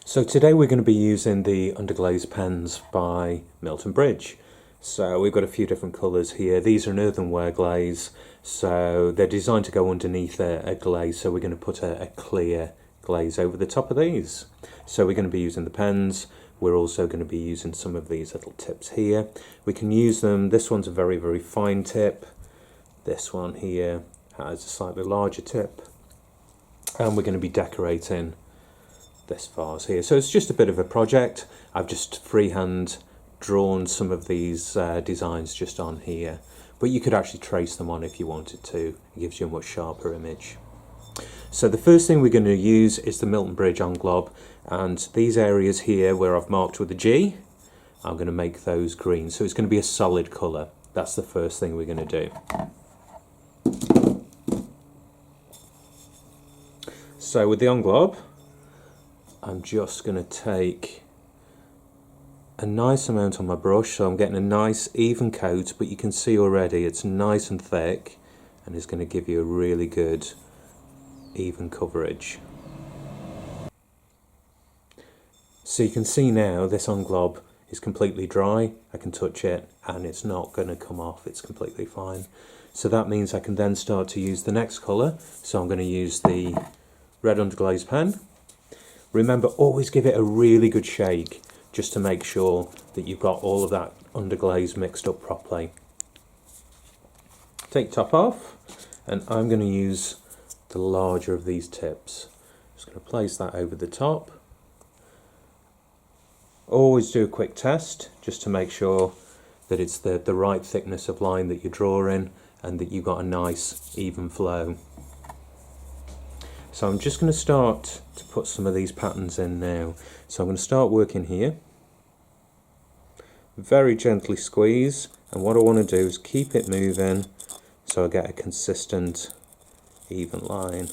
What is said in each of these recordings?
So today we're going to be using the Underglaze pens by Milton Bridge. So we've got a few different colours here. These are an earthenware glaze, so they're designed to go underneath a glaze, so we're going to put a clear glaze over the top of these. So we're going to be using the pens. We're also going to be using some of these little tips here. We can use them. This one's a very, very fine tip. This one here has a slightly larger tip. And we're going to be decorating this vase here. So it's just a bit of a project. I've just freehand drawn some of these designs just on here, but you could actually trace them on if you wanted to. It gives you a much sharper image. So the first thing we're going to use is the Milton Bridge Underglaze, and these areas here where I've marked with a G, I'm going to make those green. So it's going to be a solid colour. That's the first thing we're going to do. So with the Underglaze, I'm just going to take a nice amount on my brush, so I'm getting a nice even coat, but you can see already it's nice and thick and it's going to give you a really good even coverage. So you can see now this Underglaze is completely dry. I can touch it and it's not going to come off, it's completely fine. So that means I can then start to use the next colour. So I'm going to use the red Underglaze pen. Remember, always give it a really good shake just to make sure that you've got all of that underglaze mixed up properly. Take top off, and I'm going to use the larger of these tips. Just going to place that over the top. Always do a quick test just to make sure that it's the right thickness of line that you're drawing and that you've got a nice even flow. So I'm just going to start to put some of these patterns in now. So I'm going to start working here. Very gently squeeze, and what I want to do is keep it moving so I get a consistent, even line.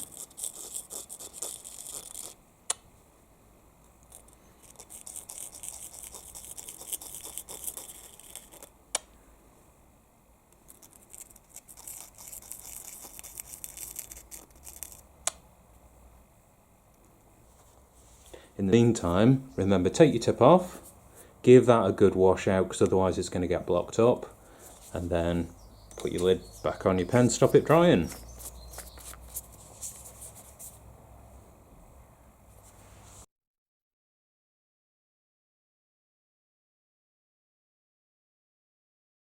In the meantime, remember, take your tip off, give that a good wash out because otherwise it's going to get blocked up, and then put your lid back on your pen, stop it drying.